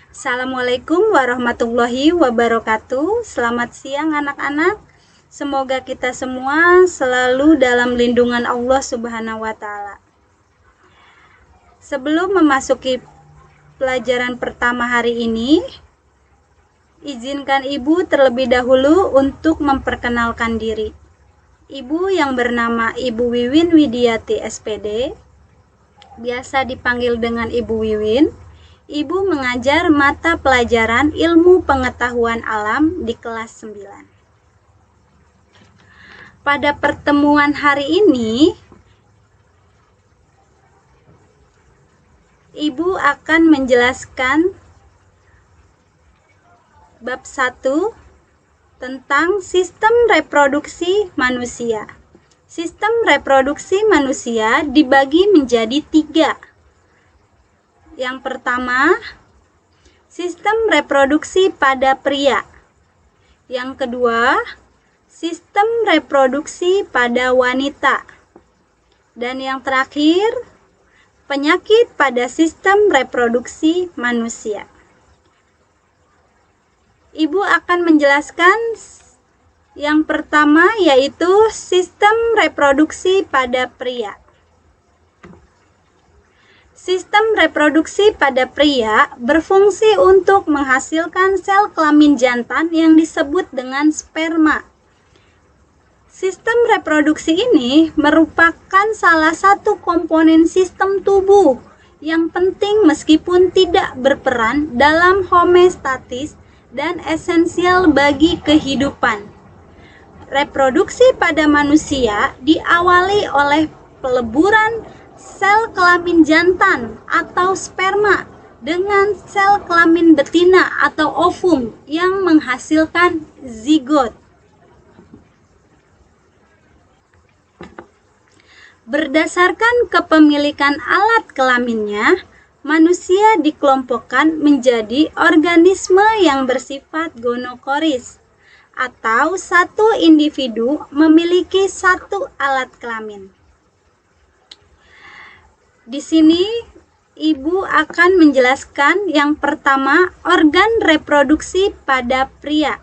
Assalamualaikum warahmatullahi wabarakatuh. Selamat siang anak-anak. Semoga kita semua selalu dalam lindungan Allah Subhanahu wa taala. Sebelum memasuki pelajaran pertama hari ini, izinkan Ibu terlebih dahulu untuk memperkenalkan diri. Ibu yang bernama Ibu Wiwin Widiati SPD, biasa dipanggil dengan Ibu Wiwin. Ibu mengajar mata pelajaran Ilmu Pengetahuan Alam di kelas 9. Pada pertemuan hari ini, Ibu akan menjelaskan bab 1 tentang sistem reproduksi manusia. Sistem reproduksi manusia dibagi menjadi 3. Yang pertama, sistem reproduksi pada pria. Yang kedua, sistem reproduksi pada wanita. Dan yang terakhir, penyakit pada sistem reproduksi manusia. Ibu akan menjelaskan yang pertama, yaitu sistem reproduksi pada pria. Sistem reproduksi pada pria berfungsi untuk menghasilkan sel kelamin jantan yang disebut dengan sperma. Sistem reproduksi ini merupakan salah satu komponen sistem tubuh yang penting meskipun tidak berperan dalam homeostatis dan esensial bagi kehidupan. Reproduksi pada manusia diawali oleh peleburan sel kelamin jantan atau sperma dengan sel kelamin betina atau ovum yang menghasilkan zigot. Berdasarkan kepemilikan alat kelaminnya, manusia dikelompokkan menjadi organisme yang bersifat gonokoris atau satu individu memiliki satu alat kelamin. Di sini Ibu akan menjelaskan yang pertama, organ reproduksi pada pria.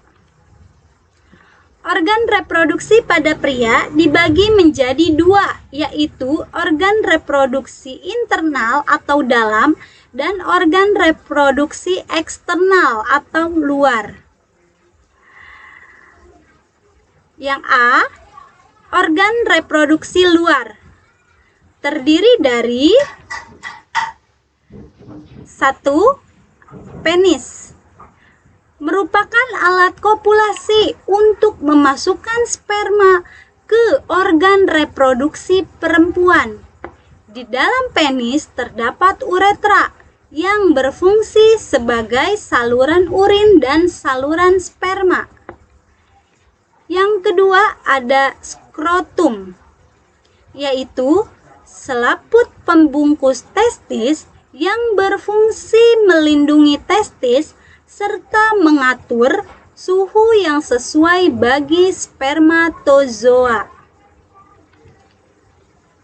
Organ reproduksi pada pria dibagi menjadi 2, yaitu organ reproduksi internal atau dalam dan organ reproduksi eksternal atau luar. Yang A, organ reproduksi luar. Terdiri dari 1. Penis merupakan alat kopulasi untuk memasukkan sperma ke organ reproduksi perempuan. Di dalam penis terdapat uretra yang berfungsi sebagai saluran urin dan saluran sperma. Yang kedua ada skrotum, yaitu selaput pembungkus testis yang berfungsi melindungi testis serta mengatur suhu yang sesuai bagi spermatozoa.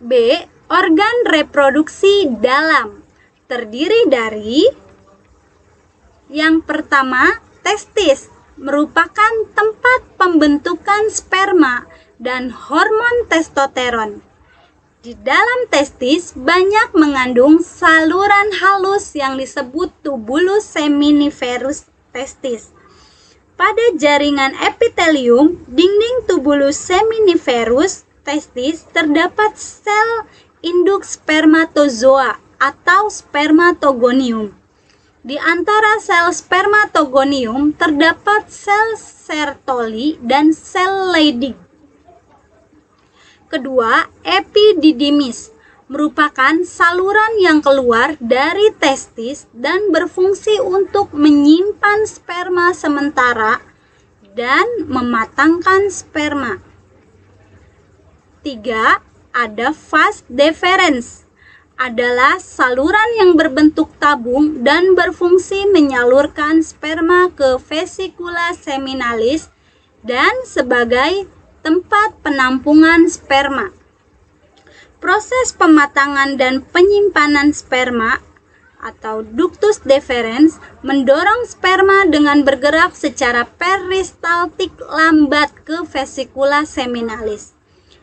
B. Organ reproduksi dalam terdiri dari yang pertama, testis merupakan tempat pembentukan sperma dan hormon testosteron. Di dalam testis banyak mengandung saluran halus yang disebut tubulus seminiferus testis. Pada jaringan epitelium dinding tubulus seminiferus testis terdapat sel induk spermatozoa atau spermatogonium. Di antara sel spermatogonium terdapat sel Sertoli dan sel Leydig. Kedua, epididymis merupakan saluran yang keluar dari testis dan berfungsi untuk menyimpan sperma sementara dan mematangkan sperma. 3. Ada vas deferens, adalah saluran yang berbentuk tabung dan berfungsi menyalurkan sperma ke vesikula seminalis dan sebagai tempat penampungan sperma. Proses pematangan dan penyimpanan sperma atau ductus deferens mendorong sperma dengan bergerak secara peristaltik lambat ke vesikula seminalis.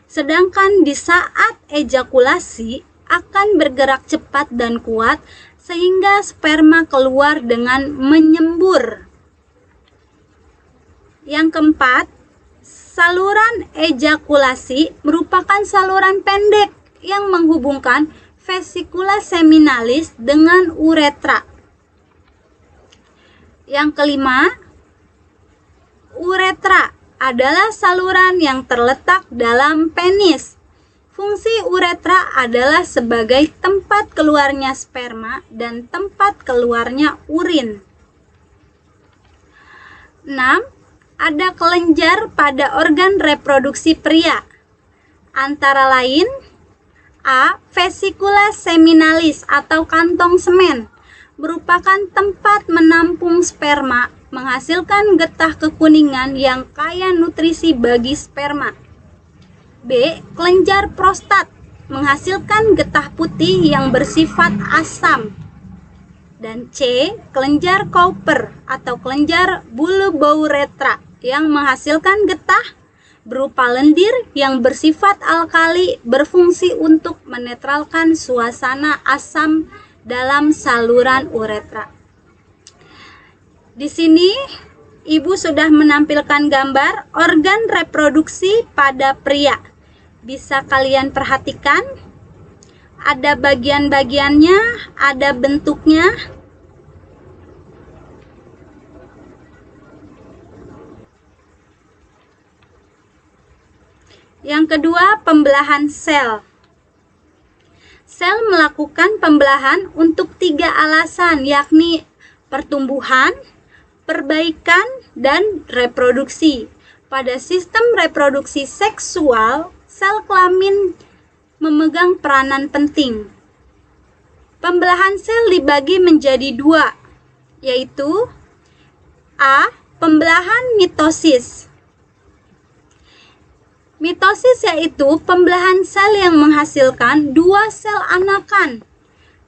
Sedangkan di saat ejakulasi akan bergerak cepat dan kuat sehingga sperma keluar dengan menyembur. Yang keempat, saluran ejakulasi merupakan saluran pendek yang menghubungkan vesikula seminalis dengan uretra. Yang kelima, uretra adalah saluran yang terletak dalam penis. Fungsi uretra adalah sebagai tempat keluarnya sperma dan tempat keluarnya urin. 6. Ada kelenjar pada organ reproduksi pria. Antara lain A. Vesikula seminalis atau kantong semen merupakan tempat menampung sperma, menghasilkan getah kekuningan yang kaya nutrisi bagi sperma. B. Kelenjar prostat menghasilkan getah putih yang bersifat asam. Dan C. Kelenjar Cowper atau kelenjar bulbouretra yang menghasilkan getah berupa lendir yang bersifat alkali, berfungsi untuk menetralkan suasana asam dalam saluran uretra. Di sini Ibu sudah menampilkan gambar organ reproduksi pada pria. Bisa kalian perhatikan, ada bagian-bagiannya, ada bentuknya. Yang kedua, pembelahan sel. Sel melakukan pembelahan untuk 3 alasan, yakni pertumbuhan, perbaikan, dan reproduksi. Pada sistem reproduksi seksual, sel kelamin memegang peranan penting. Pembelahan sel dibagi menjadi 2, yaitu A. Pembelahan mitosis. Mitosis yaitu pembelahan sel yang menghasilkan 2 sel anakan.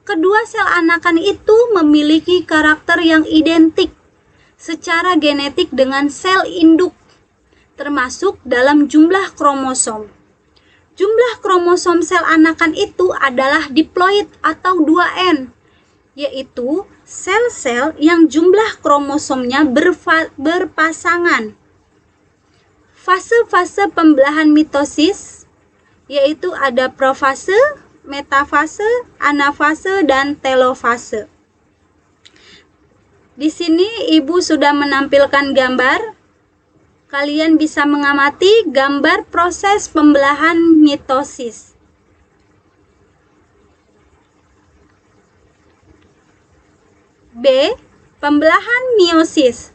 Kedua sel anakan itu memiliki karakter yang identik secara genetik dengan sel induk, termasuk dalam jumlah kromosom. Jumlah kromosom sel anakan itu adalah diploid atau 2N, yaitu sel-sel yang jumlah kromosomnya berpasangan. Fase-fase pembelahan mitosis yaitu ada profase, metafase, anafase, dan telofase. Di sini Ibu sudah menampilkan gambar. Kalian bisa mengamati gambar proses pembelahan mitosis. B. Pembelahan meiosis.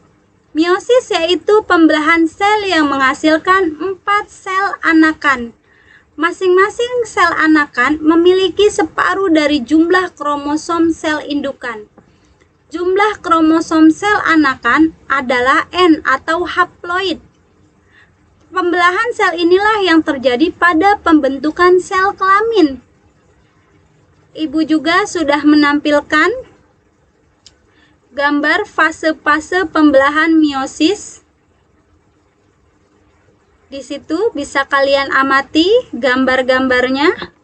Meiosis yaitu pembelahan sel yang menghasilkan 4 sel anakan. Masing-masing sel anakan memiliki separuh dari jumlah kromosom sel indukan. Jumlah kromosom sel anakan adalah N atau haploid. Pembelahan sel inilah yang terjadi pada pembentukan sel kelamin. Ibu juga sudah menampilkan gambar fase-fase pembelahan meiosis. Di situ bisa kalian amati gambar-gambarnya.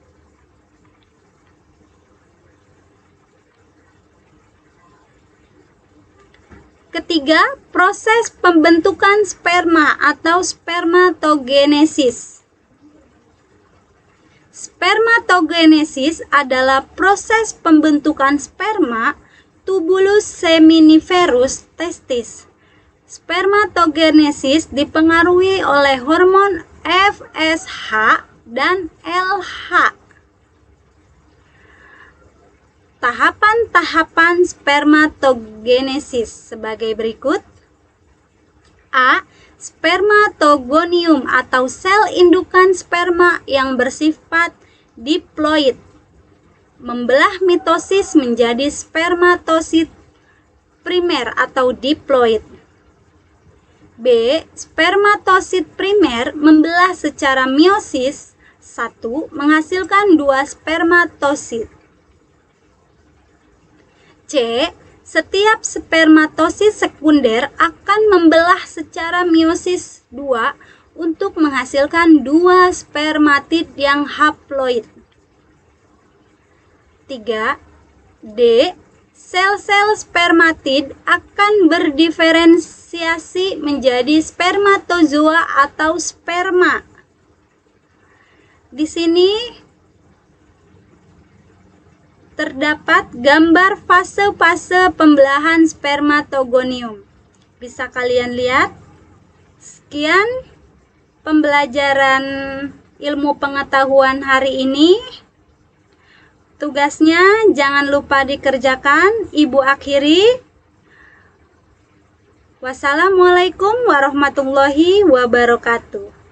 Ketiga, proses pembentukan sperma atau spermatogenesis. Spermatogenesis adalah proses pembentukan sperma tubulus seminiferus testis. Spermatogenesis dipengaruhi oleh hormon FSH dan LH. Tahapan-tahapan spermatogenesis sebagai berikut. A. Spermatogonium atau sel indukan sperma yang bersifat diploid. Membelah mitosis menjadi spermatosit primer atau diploid. B. Spermatosit primer membelah secara meiosis 1 menghasilkan 2 spermatosit. C. Setiap spermatosit sekunder akan membelah secara meiosis 2 untuk menghasilkan 2 spermatid yang haploid. 3. D. Sel-sel spermatid akan berdiferensiasi menjadi spermatozoa atau sperma. Di sini terdapat gambar fase-fase pembelahan spermatogonium. Bisa kalian lihat. Sekian pembelajaran ilmu pengetahuan hari ini. Tugasnya jangan lupa dikerjakan. Ibu akhiri. Wassalamualaikum warahmatullahi wabarakatuh.